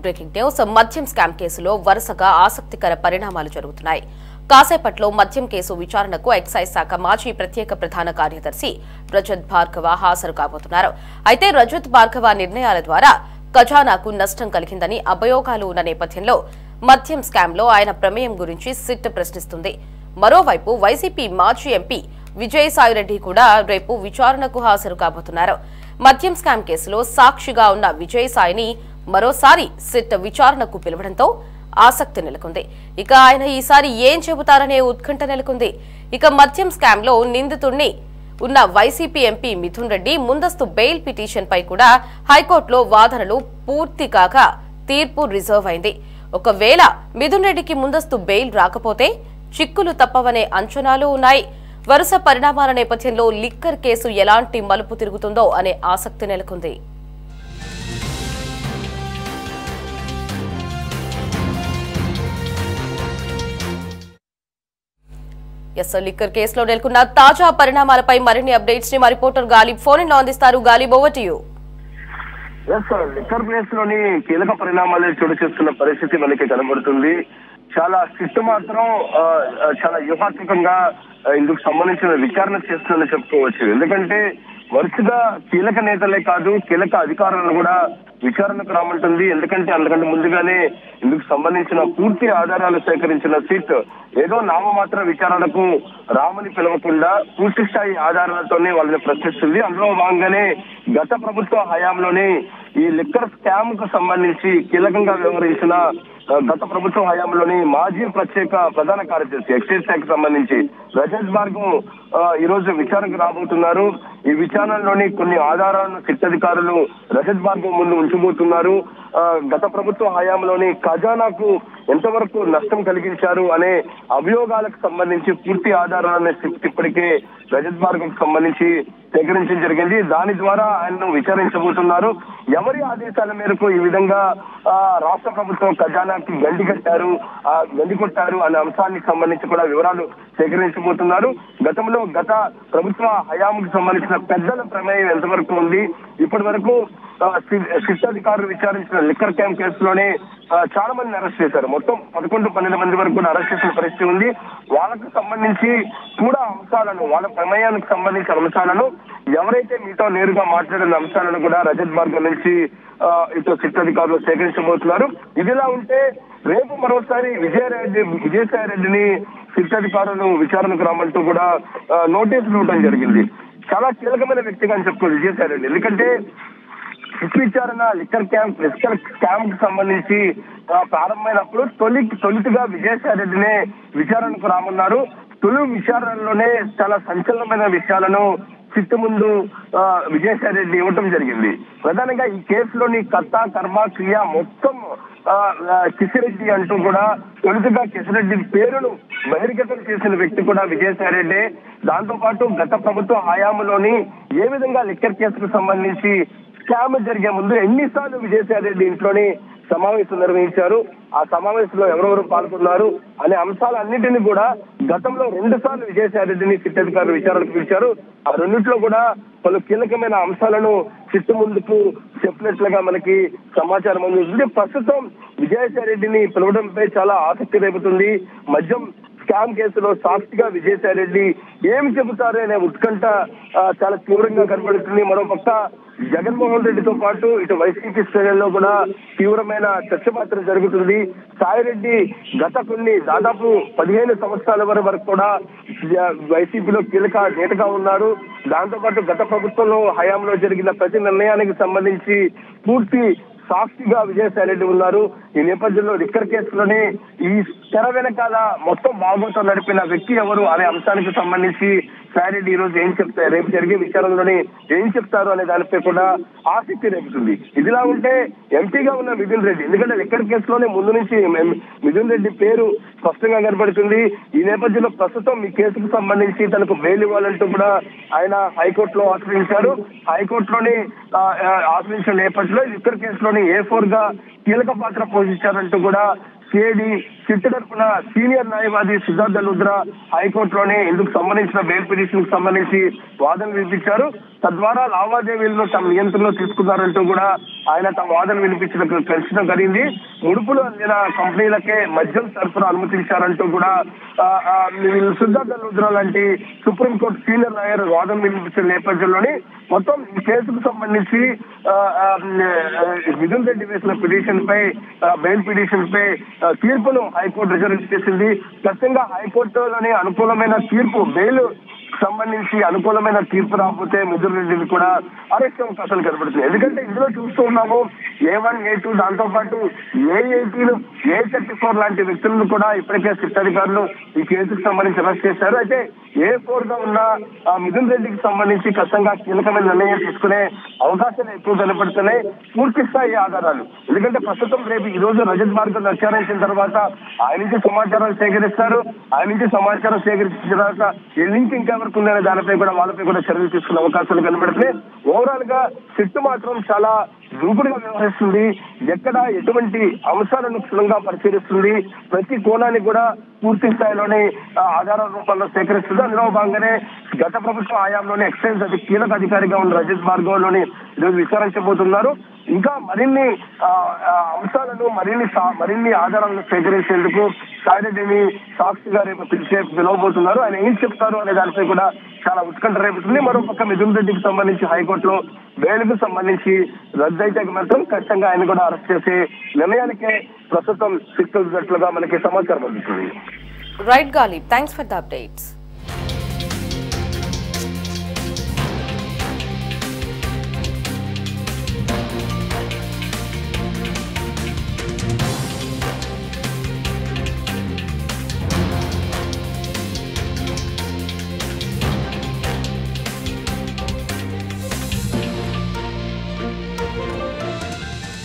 Breaking news మద్యం scam కేసులో వరుసగా ఆసక్తికర పరిణామాలు జరుగుతున్నాయి. కాసేపట్లో మద్యం కేసు విచారణకు ఎక్సైజ్ శాఖ మాజీ ప్రత్యేక ప్రధాన కార్యదర్శి రజత్ భార్గవ హాజరు కాబోతున్నారు. అయితే రజత్ భార్గవ నిర్ణయాల ద్వారా ఖజానాకు నష్టం కలిగిందని అభియోగాలు ఉన్న నేపథ్యంలో మద్యం స్కామ్లో ఆయన ప్రమేయం గురించి సిట్ ప్రశ్నిస్తుంది. మరోవైపు వైసీపీ మాజీ ఎంపీ విజయసాయిరెడ్డి కూడా రేపు విచారణకు హాజరు కాబోతున్నారు. మద్యం స్కామ్ కేసులో సాక్షిగా ఉన్న విజయసాయిని మరోసారి సిట్ విచారణకు పిలవడంతో ఆసక్తి నెలకొంది. ఇక ఆయన ఈసారి ఏం చెబుతారనే ఉత్కంఠ నెలకొంది. ఇక మద్యం స్కామ్ లో నిందితుడిని ఉన్న వైసీపీ ఎంపీ మిథున్ రెడ్డి ముందస్తు బెయిల్ పిటిషన్ పై కూడా హైకోర్టులో వాదనలు పూర్తి కాక తీర్పు రిజర్వ్ అయింది. ఒకవేళ మిథున్ రెడ్డికి ముందస్తు బెయిల్ రాకపోతే చిక్కులు తప్పవనే అంచనాలు ఉన్నాయి. వరుస పరిణామాల నేపథ్యంలో లిక్కర్ కేసు ఎలాంటి మలుపు తిరుగుతుందో అనే ఆసక్తి నెలకొంది. లిక్కర్ కేసులో నెలకొన్న తాజా పరిణామాలపై మరిన్ని అప్డేట్స్ ని మా రిపోర్టర్ గాలిబ్ ఫోన్ లో అందిస్తారు. Ghalib, over to you. Liquor కేసులోని కీలక పరిణామాలు చోటు చేస్తున్న పరిస్థితి మనకి కనబడుతుంది. చాలా సిట్ మాత్రం చాలా వ్యూహాత్మకంగా ఇందుకు సంబంధించిన విచారణ చేస్తుందని చెప్పుకోవచ్చు. ఎందుకంటే వరుసగా కీలక నేతలే కాదు, కీలక అధికారులను కూడా విచారణకు రామంటుంది. ఎందుకంటే అందుకంటే ముందుగానే ఇందుకు సంబంధించిన పూర్తి ఆధారాలు సేకరించిన సిట్ ఏదో నామమాత్ర విచారణకు రామని పిలవకుండా పూర్తి స్థాయి ఆధారాలతోనే వాళ్ళని ప్రశ్నిస్తుంది. అందులో భాగంగానే గత ప్రభుత్వ హయాంలోనే ఈ లిక్కర్ స్కామ్ కు సంబంధించి కీలకంగా వ్యవహరించిన గత ప్రభుత్వ హయాంలోని మాజీ ప్రత్యేక ప్రధాన కార్యదర్శి ఎక్సైజ్ శాఖకు సంబంధించి రజత్ భార్గవ్ ఈ రోజు విచారణకు రాబోతున్నారు. ఈ విచారణలోని కొన్ని ఆధారాలను సిట్ అధికారులు రజత్ భార్గవ్ ముందు ఉంచబోతున్నారు. గత ప్రభుత్వ హయాంలోని ఖజానాకు ఎంతవరకు నష్టం కలిగించారు అనే అభియోగాలకు సంబంధించి పూర్తి ఆధారాలను సిట్ ఇప్పటికే రజత్ భార్గవ్ సంబంధించి సేకరించడం జరిగింది. దాని ద్వారా ఆయనను విచారించబోతున్నారు. ఎవరి ఆదేశాల మేరకు ఈ విధంగా రాష్ట్ర ప్రభుత్వం ఖజానాకి గండి కొట్టారు అనే అంశానికి సంబంధించి కూడా వివరాలు సేకరించబోతున్నారు. గతంలో గత ప్రభుత్వ హయాంకు సంబంధించిన పెద్దల ప్రమేయం ఎంతవరకు ఉంది, ఇప్పటి వరకు సిట్ అధికారులు విచారించిన లిక్కర్ స్కామ్ కేసులోనే చాలా మందిని అరెస్ట్ చేశారు. మొత్తం 11-12 మంది వరకు కూడా అరెస్ట్ చేసిన పరిస్థితి ఉంది. వాళ్ళకు సంబంధించి కూడా అంశాలను, వాళ్ళ ప్రమేయానికి సంబంధించిన అంశాలను, ఎవరైతే మీతో నేరుగా మాట్లాడిన అంశాలను కూడా రజత్ భార్గవ్ నుంచి ఇటు సిట్ అధికారులు సేకరించబోతున్నారు. ఇదిలా ఉంటే రేపు మరోసారి విజయసాయి రెడ్డిని సిట్ అధికారులు విచారణకు రామంటూ కూడా నోటీసులు ఇవ్వడం జరిగింది. చాలా కీలకమైన వ్యక్తిగా అని చెప్పుకోవాలి విజయసాయి రెడ్డి. ఎందుకంటే సిట్ విచారణ లిక్కర్ స్కామ్ కు సంబంధించి ప్రారంభమైనప్పుడు తొలిటిగా విజయసాయి రెడ్డినే విచారణకు రామన్నారు. తొలి విచారణలోనే చాలా సంచలనమైన విషయాలను సిట్ ముందు విజయసాయి రెడ్డి ఇవ్వటం జరిగింది. ప్రధానంగా ఈ కేసులోని కర్త కర్మ క్రియ మొత్తం కిషిరెడ్డి అంటూ కూడా తొలుతగా కిషిరెడ్డి పేరును బహిర్గతం చేసిన వ్యక్తి కూడా విజయసాయి రెడ్డి. దాంతో పాటు గత ప్రభుత్వ హయాంలోని ఏ విధంగా లిక్కర్ కేసుకు సంబంధించి స్కామ్ జరిగే ముందు ఎన్నిసార్లు విజయసాయి రెడ్డి ఇంట్లోని సమావేశం నిర్వహించారు, ఆ సమావేశంలో ఎవరెవరు పాల్గొన్నారు అనే అంశాలన్నింటినీ కూడా గతంలో 2 సార్లు విజయసాయి రెడ్డిని సిట్ అధికారులు విచారణకు పిలిచారు. ఆ రెండిట్లో కూడా పలు కీలకమైన అంశాలను సిట్ ముందుకు చెప్పినట్లుగా మనకి సమాచారం అందుతుంది. ప్రస్తుతం విజయసాయి రెడ్డిని పిలవడంపై చాలా ఆసక్తి రేపుతుంది. మద్యం స్కామ్ కేసులో సాక్షిగా విజయసాయి రెడ్డి ఏం చెబుతారు అనే ఉత్కంఠ చాలా తీవ్రంగా కనబడుతుంది. మరోపక్క జగన్మోహన్ రెడ్డితో పాటు ఇటు వైసీపీ శ్రేణుల్లో కూడా తీవ్రమైన చర్చ మాత్రం జరుగుతుంది. సాయిరెడ్డి దాదాపు 15 సంవత్సరాల వరకు కూడా వైసీపీలో కీలక నేతగా ఉన్నారు. దాంతో పాటు గత ప్రభుత్వంలో హయాంలో జరిగిన ప్రతి నిర్ణయానికి సంబంధించి పూర్తి సాక్షిగా విజయసాయి రెడ్డి ఉన్నారు. ఈ నేపథ్యంలో లిక్కర్ కేసులోనే ఈ తెర వెనకాల మొత్తం బాగోతం నడిపిన వ్యక్తి ఎవరు అనే అంశానికి సంబంధించి సాయిరెడ్డి ఈ రోజు ఏం చెప్తారు, రేపు జరిగే విచారణలోనే ఏం చెప్తారు అనే దానిపై కూడా ఆసక్తి రేపుతుంది. ఇదిలా ఉంటే ఎంపీగా ఉన్న మిథున్ రెడ్డి, ఎందుకంటే లిక్కర్ కేసులోనే ముందు నుంచి మిథున్ రెడ్డి పేరు స్పష్టంగా కనబడుతుంది. ఈ నేపథ్యంలో ప్రస్తుతం ఈ కేసుకు సంబంధించి తనకు బెయిల్ ఇవ్వాలంటూ కూడా ఆయన హైకోర్టులో ఆశ్రయించారు. హైకోర్టులోనే ఆశ్రయించిన నేపథ్యంలో లిక్కర్ కేసులోని A4 గా కీలక పాత్ర పోషించారంటూ కూడా సిఐడి సిట్ తరఫున సీనియర్ న్యాయవాది సిద్ధార్థ లుద్రా హైకోర్టులోనే ఇందుకు సంబంధించిన బెయిల్ పిటిషన్ కు సంబంధించి వాదనలు వినిపించారు. తద్వారా లావాదేవీలను తమ నియంత్రణలో తీసుకున్నారంటూ కూడా ఆయన తమ వాదన వినిపించడం జరిగింది. ముడుపులు అందిన కంపెనీలకే మద్యం సరఫరా అనుమతించారంటూ కూడా సిద్ధార్థ లుద్రా లాంటి సుప్రీంకోర్టు సీనియర్ లాయర్ వాదన వినిపించిన నేపథ్యంలోని మొత్తం ఈ కేసుకు సంబంధించి మిథున్ రెడ్డి వేసిన పిటిషన్ పై బెయిల్ పిటిషన్ పై తీర్పును హైకోర్టు రిజర్వ్ చేసింది. ఖచ్చితంగా హైకోర్టులోని అనుకూలమైన తీర్పు బెయిల్ సంబంధించి అనుకూలమైన తీర్పు రాకపోతే మిథున్ రెడ్డిని కూడా అరెస్ట్ అవకాశాలు కనబడుతుంది. ఎందుకంటే ఇందులో చూస్తూ ఉన్నాము A1, A2 దాంతో పాటు A18, A34 లాంటి వ్యక్తులను కూడా ఇప్పటికే సిట్ అధికారులు ఈ కేసుకు సంబంధించి అరెస్ట్ చేశారు. అయితే A4 గా ఉన్న మిథున్ రెడ్డికి సంబంధించి ఖచ్చితంగా కీలకమైన నిర్ణయం తీసుకునే అవకాశాలు ఎక్కువ కనపడుతున్నాయి. పూర్తి స్థాయి ఆధారాలు ఎందుకంటే ప్రస్తుతం రేపు ఈ రోజు రజత్ భార్గవ్ విచారించిన తర్వాత ఆయన నుంచి సమాచారం సేకరిస్తారు. ఆయన నుంచి సమాచారం సేకరించిన తర్వాత ఈ లింక్ ఇంకా వరకు ఉందనే దానిపై కూడా వాళ్ళపై కూడా చర్యలు తీసుకునే అవకాశాలు కనబడుతున్నాయి. ఓవరాల్ గా సిట్ మాత్రం చాలా దూకుడుగా వ్యవహరిస్తుంది. ఎక్కడ ఎటువంటి అంశాలను క్షుణ్ణంగా పరిశీలిస్తుంది. ప్రతి కోణాన్ని కూడా పూర్తి స్థాయిలోనే ఆధారాల రూపంలో సేకరిస్తుంది. అందులో భాగంగానే గత ప్రభుత్వ హయాంలోనే ఎక్సైజ్ కీలక అధికారిగా ఉన్న రజత్ భార్గవ్ లోని ఈరోజు విచారించబోతున్నారు. ఇంకా మరిన్ని అంశాలను మరిన్ని ఆధారాలను సేకరించేందుకు సాయిరెడ్డిని సాక్షిగా రేపు పిలవబోతున్నారు. ఆయన ఏం చెప్తారు అనే దానిపై కూడా చాలా ఉత్కంఠ రేపుతుంది. మరోపక్క మిథున్ రెడ్డికి సంబంధించి హైకోర్టులో బెయిల్ కు సంబంధించి రద్దు అయితే మాత్రం ఖచ్చితంగా ఆయన కూడా అరెస్ట్ చేసే నిర్ణయానికే ప్రస్తుతం సిక్కులుగా మనకి సమాచారం అందుతుంది. Right Ghalib, thanks for the updates.